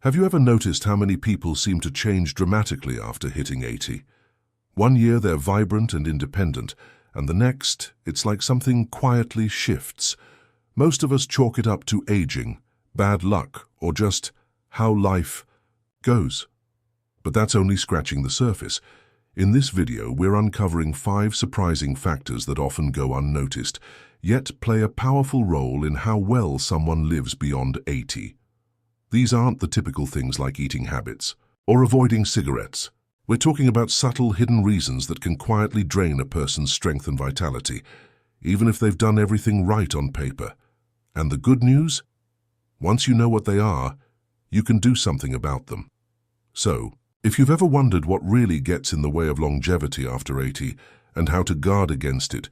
Have you ever noticed how many people seem to change dramatically after hitting 80? One year they're vibrant and independent, and the next, it's like something quietly shifts. Most of us chalk it up to aging, bad luck, or just how life goes. But that's only scratching the surface. In this video, we're uncovering 5 surprising factors that often go unnoticed, yet play a powerful role in how well someone lives beyond 80. These aren't the typical things like eating habits or avoiding cigarettes. We're talking about subtle, hidden reasons that can quietly drain a person's strength and vitality, even if they've done everything right on paper. And the good news? Once you know what they are, you can do something about them. So, if you've ever wondered what really gets in the way of longevity after 80 and how to guard against it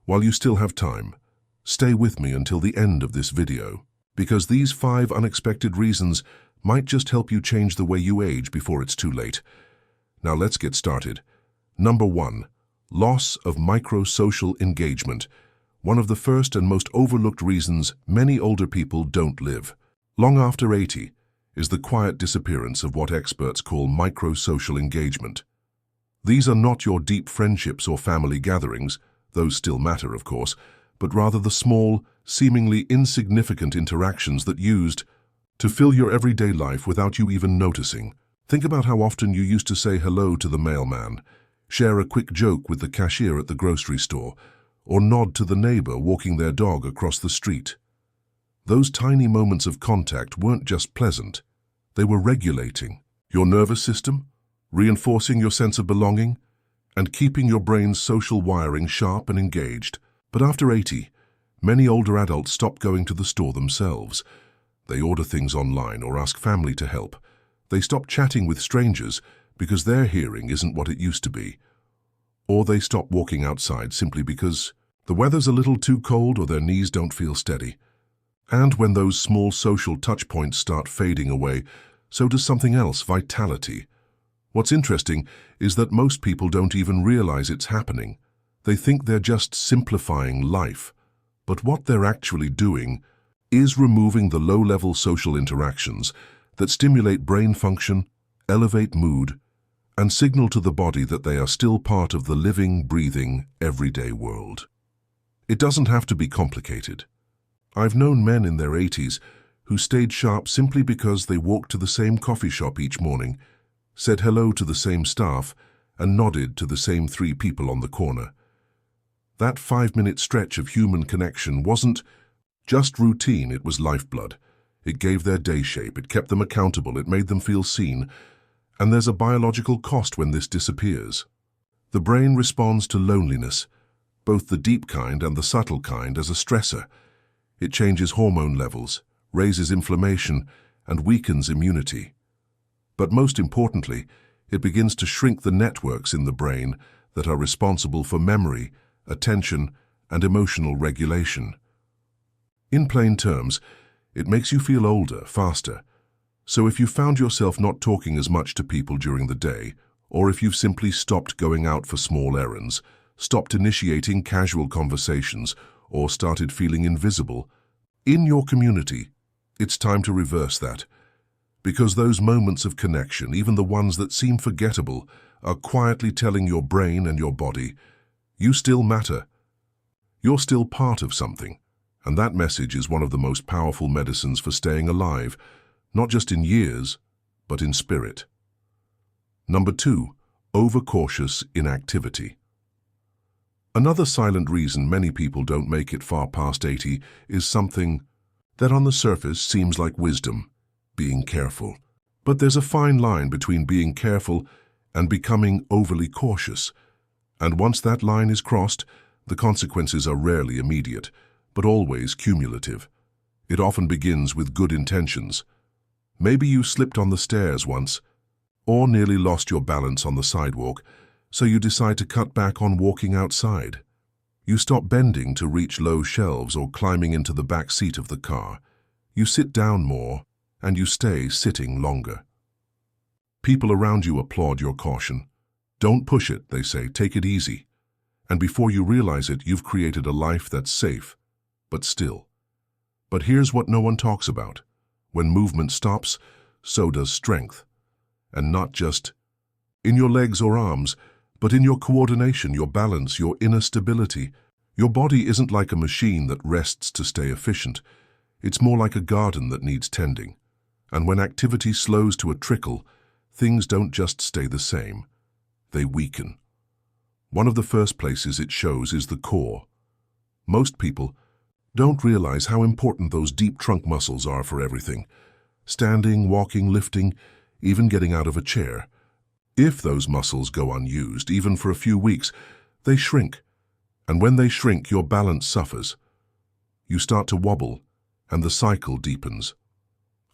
while you still have time, stay with me until the end of this video, because these 5 unexpected reasons might just help you change the way you age before it's too late. Now let's get started. Number 1. Loss of micro-social engagement. One of the first and most overlooked reasons many older people don't live long after 80 is the quiet disappearance of what experts call micro-social engagement. These are not your deep friendships or family gatherings, those still matter, of course, but rather the small, seemingly insignificant interactions that used to fill your everyday life without you even noticing. Think about how often you used to say hello to the mailman, share a quick joke with the cashier at the grocery store, or nod to the neighbor walking their dog across the street. Those tiny moments of contact weren't just pleasant. They were regulating your nervous system, reinforcing your sense of belonging, and keeping your brain's social wiring sharp and engaged. But after 80, many older adults stop going to the store themselves. They order things online or ask family to help. They stop chatting with strangers because their hearing isn't what it used to be. Or they stop walking outside simply because the weather's a little too cold or their knees don't feel steady. And when those small social touch points start fading away, so does something else, vitality. What's interesting is that most people don't even realize it's happening. They think they're just simplifying life. But what they're actually doing is removing the low-level social interactions that stimulate brain function, elevate mood, and signal to the body that they are still part of the living, breathing, everyday world. It doesn't have to be complicated. I've known men in their 80s who stayed sharp simply because they walked to the same coffee shop each morning, said hello to the same staff, and nodded to the same 3 people on the corner. That 5-minute stretch of human connection wasn't just routine, it was lifeblood. It gave their day shape, it kept them accountable, it made them feel seen. And there's a biological cost when this disappears. The brain responds to loneliness, both the deep kind and the subtle kind, as a stressor. It changes hormone levels, raises inflammation, and weakens immunity. But most importantly, it begins to shrink the networks in the brain that are responsible for memory, attention, and emotional regulation. In plain terms, it makes you feel older, faster. So if you found yourself not talking as much to people during the day, or if you've simply stopped going out for small errands, stopped initiating casual conversations, or started feeling invisible in your community, it's time to reverse that. Because those moments of connection, even the ones that seem forgettable, are quietly telling your brain and your body, you still matter. You're still part of something. And that message is one of the most powerful medicines for staying alive, not just in years, but in spirit. Number 2, overcautious inactivity. Another silent reason many people don't make it far past 80 is something that on the surface seems like wisdom, being careful. But there's a fine line between being careful and becoming overly cautious. And once that line is crossed, the consequences are rarely immediate, but always cumulative. It often begins with good intentions. Maybe you slipped on the stairs once, or nearly lost your balance on the sidewalk, so you decide to cut back on walking outside. You stop bending to reach low shelves or climbing into the back seat of the car. You sit down more, and you stay sitting longer. People around you applaud your caution. Don't push it, they say, take it easy. And before you realize it, you've created a life that's safe, but still. But here's what no one talks about. When movement stops, so does strength. And not just in your legs or arms, but in your coordination, your balance, your inner stability. Your body isn't like a machine that rests to stay efficient. It's more like a garden that needs tending. And when activity slows to a trickle, things don't just stay the same. They weaken. One of the first places it shows is the core. Most people don't realize how important those deep trunk muscles are for everything. Standing, walking, lifting, even getting out of a chair. If those muscles go unused, even for a few weeks, they shrink. And when they shrink, your balance suffers. You start to wobble, and the cycle deepens.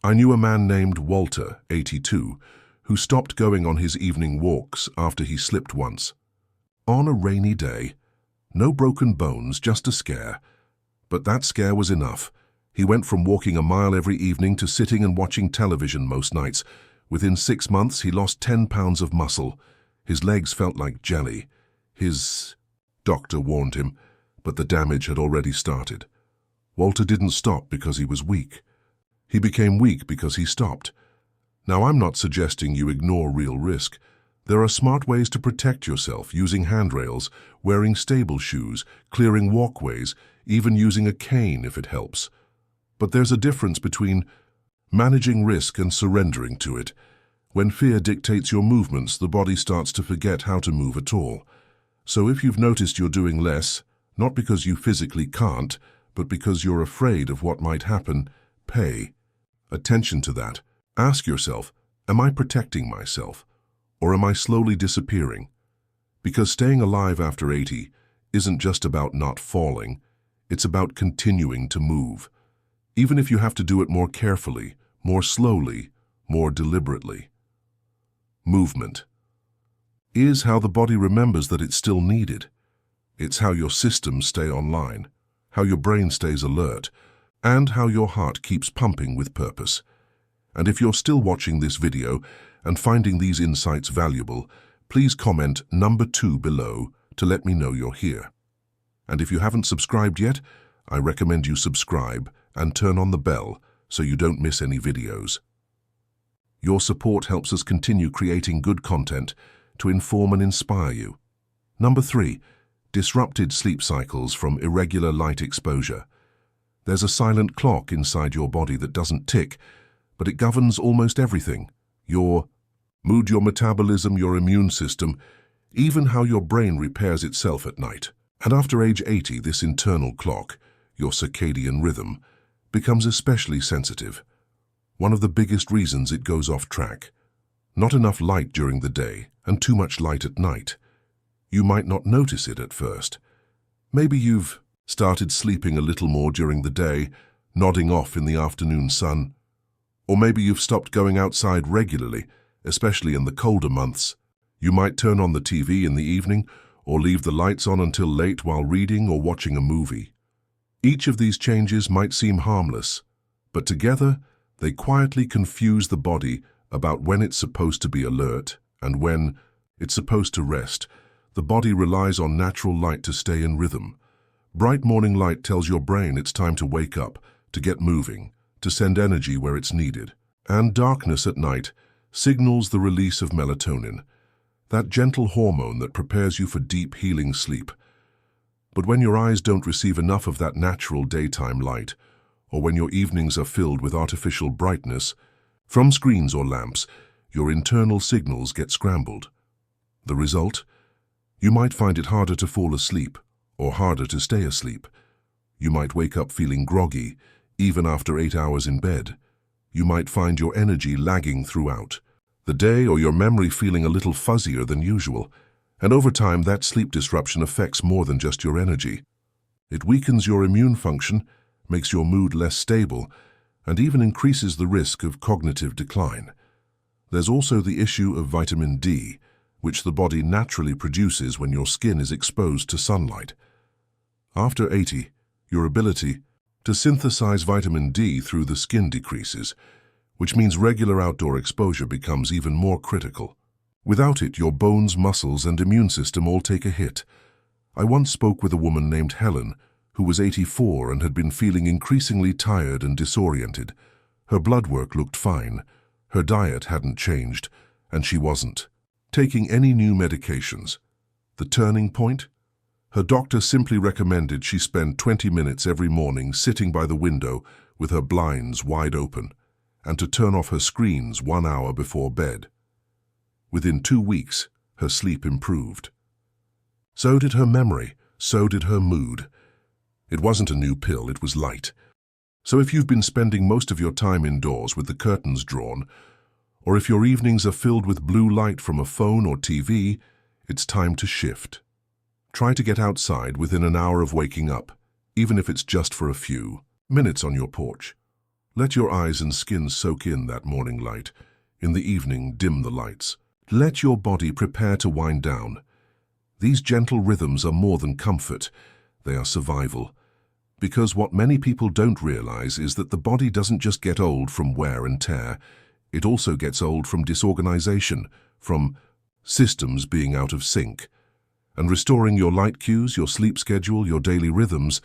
I knew a man named Walter, 82, who stopped going on his evening walks after he slipped once. On a rainy day, no broken bones, just a scare. But that scare was enough. He went from walking a mile every evening to sitting and watching television most nights. Within 6 months, he lost 10 pounds of muscle. His legs felt like jelly. His doctor warned him, but the damage had already started. Walter didn't stop because he was weak. He became weak because he stopped. Now, I'm not suggesting you ignore real risk. There are smart ways to protect yourself, using handrails, wearing stable shoes, clearing walkways, even using a cane if it helps. But there's a difference between managing risk and surrendering to it. When fear dictates your movements, the body starts to forget how to move at all. So if you've noticed you're doing less, not because you physically can't, but because you're afraid of what might happen, pay attention to that. Ask yourself, am I protecting myself, or am I slowly disappearing? Because staying alive after 80 isn't just about not falling, it's about continuing to move. Even if you have to do it more carefully, more slowly, more deliberately. Movement is how the body remembers that it's still needed. It's how your systems stay online, how your brain stays alert, and how your heart keeps pumping with purpose. And if you're still watching this video and finding these insights valuable, please comment number 2 below to let me know you're here. And if you haven't subscribed yet, I recommend you subscribe and turn on the bell so you don't miss any videos. Your support helps us continue creating good content to inform and inspire you. Number 3, disrupted sleep cycles from irregular light exposure. There's a silent clock inside your body that doesn't tick, but it governs almost everything. Your mood, your metabolism, your immune system, even how your brain repairs itself at night. And after age 80, this internal clock, your circadian rhythm, becomes especially sensitive. One of the biggest reasons it goes off track. Not enough light during the day and too much light at night. You might not notice it at first. Maybe you've started sleeping a little more during the day, nodding off in the afternoon sun. Or maybe you've stopped going outside regularly, especially in the colder months. You might turn on the TV in the evening or leave the lights on until late while reading or watching a movie. Each of these changes might seem harmless, but together they quietly confuse the body about when it's supposed to be alert and when it's supposed to rest. The body relies on natural light to stay in rhythm. Bright morning light tells your brain it's time to wake up, to get moving, to send energy where it's needed. And darkness at night signals the release of melatonin, that gentle hormone that prepares you for deep, healing sleep. But when your eyes don't receive enough of that natural daytime light, or when your evenings are filled with artificial brightness, from screens or lamps, your internal signals get scrambled. The result? You might find it harder to fall asleep, or harder to stay asleep. You might wake up feeling groggy, even after 8 hours in bed. You might find your energy lagging throughout the day, or your memory feeling a little fuzzier than usual. And over time, that sleep disruption affects more than just your energy. It weakens your immune function, makes your mood less stable, and even increases the risk of cognitive decline. There's also the issue of vitamin D, which the body naturally produces when your skin is exposed to sunlight. After 80, your ability to synthesize vitamin D through the skin decreases, which means regular outdoor exposure becomes even more critical. Without it, your bones, muscles, and immune system all take a hit. I once spoke with a woman named Helen, who was 84 and had been feeling increasingly tired and disoriented. Her blood work looked fine. Her diet hadn't changed, and she wasn't taking any new medications. The turning point? Her doctor simply recommended she spend 20 minutes every morning sitting by the window with her blinds wide open, and to turn off her screens 1 hour before bed. Within 2 weeks, her sleep improved. So did her memory, so did her mood. It wasn't a new pill, it was light. So if you've been spending most of your time indoors with the curtains drawn, or if your evenings are filled with blue light from a phone or TV, it's time to shift. Try to get outside within an hour of waking up, even if it's just for a few minutes on your porch. Let your eyes and skin soak in that morning light. In the evening, dim the lights. Let your body prepare to wind down. These gentle rhythms are more than comfort, they are survival. Because what many people don't realize is that the body doesn't just get old from wear and tear, it also gets old from disorganization, from systems being out of sync. And restoring your light cues, your sleep schedule, your daily rhythms,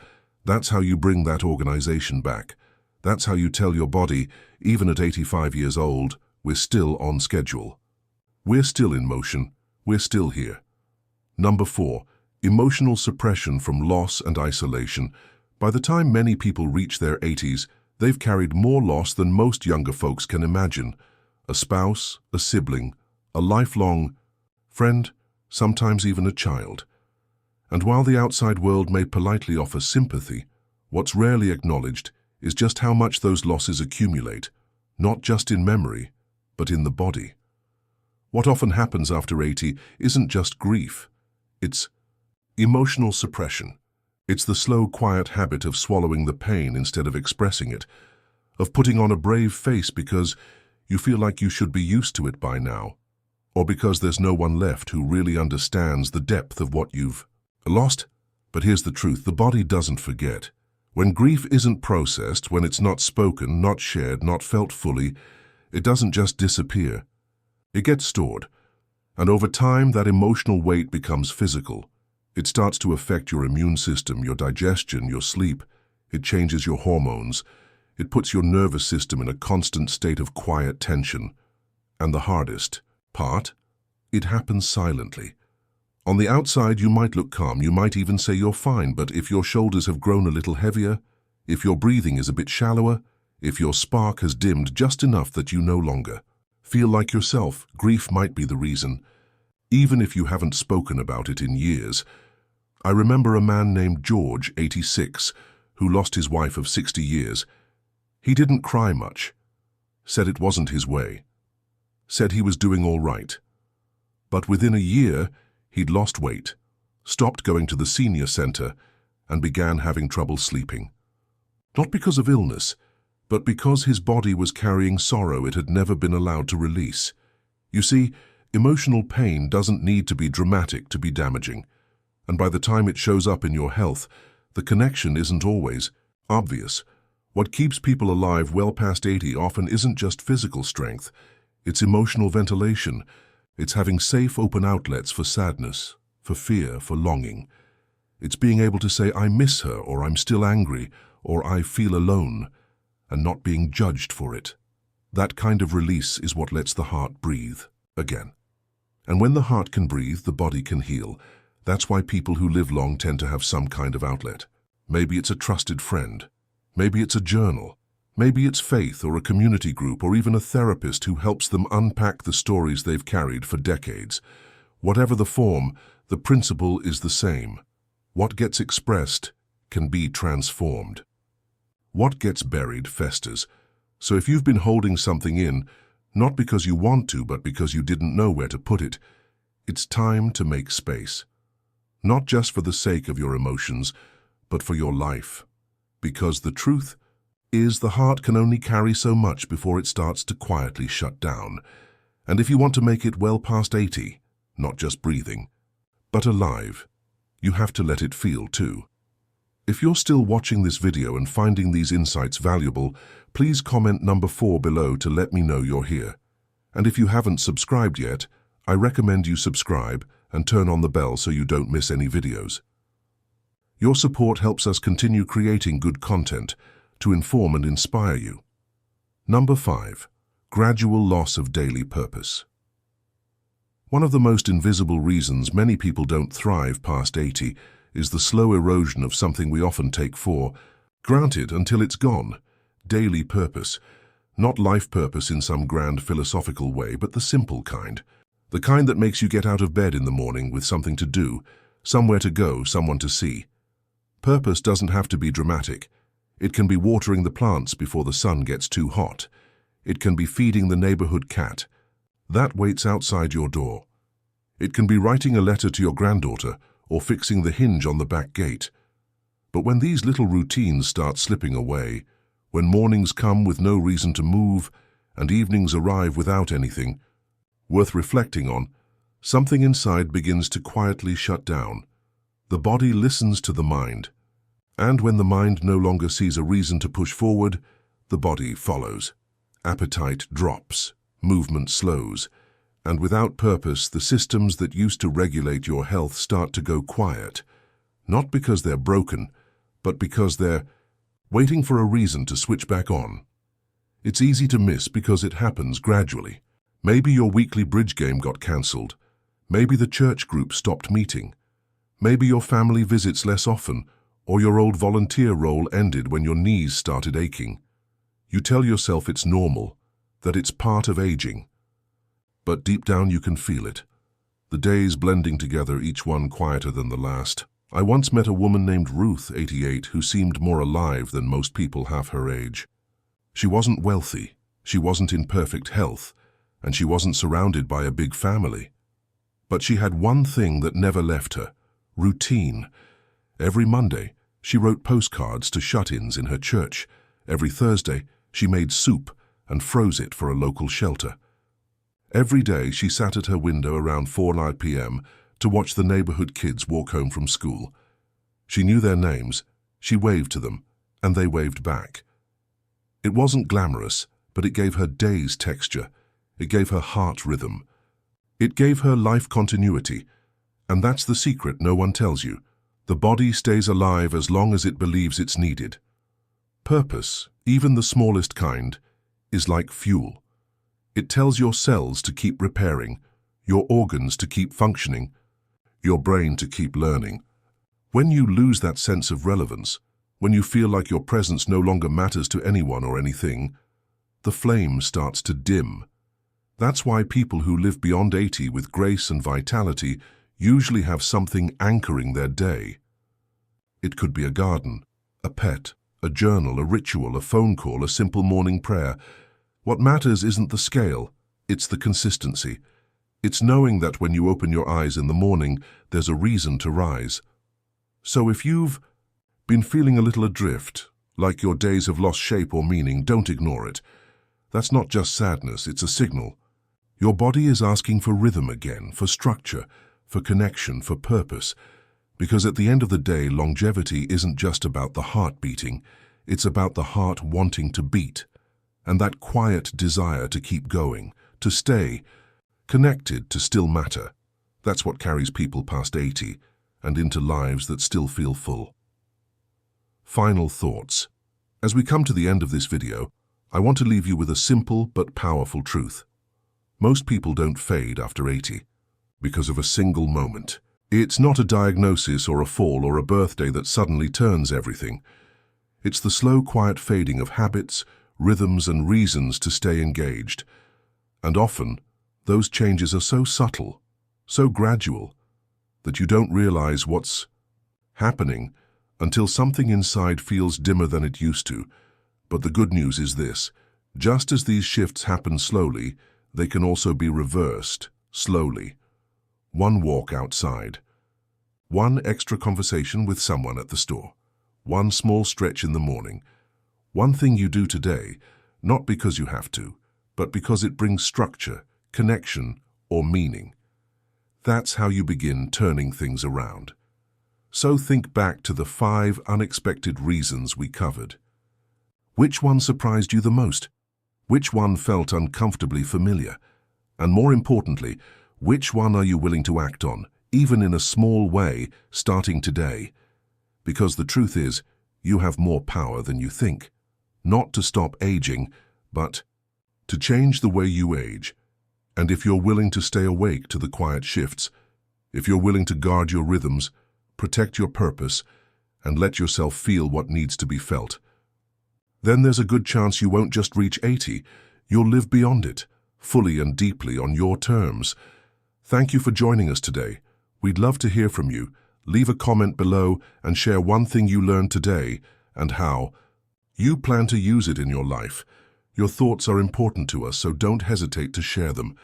that's how you bring that organization back. That's how you tell your body, even at 85 years old, we're still on schedule. We're still in motion. We're still here. Number 4, emotional suppression from loss and isolation. By the time many people reach their 80s, they've carried more loss than most younger folks can imagine. A spouse, a sibling, a lifelong friend, sometimes even a child. And while the outside world may politely offer sympathy, what's rarely acknowledged is just how much those losses accumulate, not just in memory, but in the body. What often happens after 80 isn't just grief, it's emotional suppression. It's the slow, quiet habit of swallowing the pain instead of expressing it, of putting on a brave face because you feel like you should be used to it by now, or because there's no one left who really understands the depth of what you've lost. But here's the truth, the body doesn't forget. When grief isn't processed, when it's not spoken, not shared, not felt fully, it doesn't just disappear. It gets stored. And over time, that emotional weight becomes physical. It starts to affect your immune system, your digestion, your sleep. It changes your hormones. It puts your nervous system in a constant state of quiet tension. And the hardest part? It happens silently. On the outside, you might look calm, you might even say you're fine, but if your shoulders have grown a little heavier, if your breathing is a bit shallower, if your spark has dimmed just enough that you no longer feel like yourself, grief might be the reason, even if you haven't spoken about it in years. I remember a man named George, 86, who lost his wife of 60 years. He didn't cry much, said it wasn't his way, said he was doing all right. But within a year, he'd lost weight, stopped going to the senior center, and began having trouble sleeping. Not because of illness, but because his body was carrying sorrow it had never been allowed to release. You see, emotional pain doesn't need to be dramatic to be damaging, and by the time it shows up in your health, the connection isn't always obvious. What keeps people alive well past 80 often isn't just physical strength, it's emotional ventilation. It's having safe, open outlets for sadness, for fear, for longing. It's being able to say, I miss her, or I'm still angry, or I feel alone, and not being judged for it. That kind of release is what lets the heart breathe again. And when the heart can breathe, the body can heal. That's why people who live long tend to have some kind of outlet. Maybe it's a trusted friend. Maybe it's a journal. Maybe it's faith or a community group or even a therapist who helps them unpack the stories they've carried for decades. Whatever the form, the principle is the same. What gets expressed can be transformed. What gets buried festers. So if you've been holding something in, not because you want to, but because you didn't know where to put it, it's time to make space. Not just for the sake of your emotions, but for your life. Because the truth is the heart can only carry so much before it starts to quietly shut down. And if you want to make it well past 80, not just breathing, but alive, you have to let it feel too. If you're still watching this video and finding these insights valuable, please comment number 4 below to let me know you're here. And if you haven't subscribed yet, I recommend you subscribe and turn on the bell so you don't miss any videos. Your support helps us continue creating good content to inform and inspire you. Number 5. Gradual loss of daily purpose. One of the most invisible reasons many people don't thrive past 80 is the slow erosion of something we often take for granted until it's gone. Daily purpose. Not life purpose in some grand philosophical way, but the simple kind. The kind that makes you get out of bed in the morning with something to do, somewhere to go, someone to see. Purpose doesn't have to be dramatic. It can be watering the plants before the sun gets too hot. It can be feeding the neighborhood cat. That waits outside your door. It can be writing a letter to your granddaughter or fixing the hinge on the back gate. But when these little routines start slipping away, when mornings come with no reason to move and evenings arrive without anything worth reflecting on, something inside begins to quietly shut down. The body listens to the mind. And when the mind no longer sees a reason to push forward, the body follows. Appetite drops, movement slows, and without purpose, the systems that used to regulate your health start to go quiet. Not because they're broken, but because they're waiting for a reason to switch back on. It's easy to miss because it happens gradually. Maybe your weekly bridge game got cancelled. Maybe the church group stopped meeting. Maybe your family visits less often, or your old volunteer role ended when your knees started aching. You tell yourself it's normal, that it's part of aging. But deep down you can feel it. The days blending together, each one quieter than the last. I once met a woman named Ruth, 88, who seemed more alive than most people half her age. She wasn't wealthy, she wasn't in perfect health, and she wasn't surrounded by a big family. But she had one thing that never left her: routine. Every Monday, she wrote postcards to shut-ins in her church. Every Thursday, she made soup and froze it for a local shelter. Every day, she sat at her window around 4 p.m. to watch the neighborhood kids walk home from school. She knew their names, she waved to them, and they waved back. It wasn't glamorous, but it gave her days texture. It gave her heart rhythm. It gave her life continuity. And that's the secret no one tells you. The body stays alive as long as it believes it's needed. Purpose, even the smallest kind, is like fuel. It tells your cells to keep repairing, your organs to keep functioning, your brain to keep learning. When you lose that sense of relevance, when you feel like your presence no longer matters to anyone or anything, the flame starts to dim. That's why people who live beyond 80 with grace and vitality usually have something anchoring their day. It could be a garden, a pet, a journal, a ritual, a phone call, a simple morning prayer. What matters isn't the scale, it's the consistency. It's knowing that when you open your eyes in the morning, there's a reason to rise. So if you've been feeling a little adrift, like your days have lost shape or meaning, don't ignore it. That's not just sadness, it's a signal. Your body is asking for rhythm again, for structure, for connection, for purpose. Because at the end of the day, longevity isn't just about the heart beating, it's about the heart wanting to beat. And that quiet desire to keep going, to stay connected, to still matter. That's what carries people past 80 and into lives that still feel full. Final thoughts. As we come to the end of this video, I want to leave you with a simple but powerful truth. Most people don't fade after 80 because of a single moment. It's not a diagnosis or a fall or a birthday that suddenly turns everything. It's the slow, quiet fading of habits, rhythms, and reasons to stay engaged. And often, those changes are so subtle, so gradual, that you don't realize what's happening until something inside feels dimmer than it used to. But the good news is this: just as these shifts happen slowly, they can also be reversed slowly. One walk outside, one extra conversation with someone at the store, one small stretch in the morning, one thing you do today, not because you have to, but because it brings structure, connection, or meaning. That's how you begin turning things around. So think back to the 5 unexpected reasons we covered. Which one surprised you the most? Which one felt uncomfortably familiar? And more importantly, which one are you willing to act on, even in a small way, starting today? Because the truth is, you have more power than you think. Not to stop aging, but to change the way you age. And if you're willing to stay awake to the quiet shifts, if you're willing to guard your rhythms, protect your purpose, and let yourself feel what needs to be felt, then there's a good chance you won't just reach 80, you'll live beyond it, fully and deeply on your terms. Thank you for joining us today. We'd love to hear from you. Leave a comment below and share one thing you learned today and how you plan to use it in your life. Your thoughts are important to us, so don't hesitate to share them.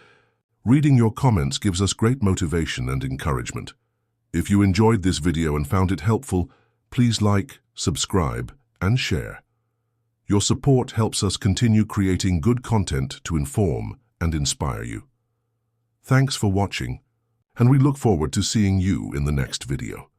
Reading your comments gives us great motivation and encouragement. If you enjoyed this video and found it helpful, please like, subscribe, and share. Your support helps us continue creating good content to inform and inspire you. Thanks for watching, and we look forward to seeing you in the next video.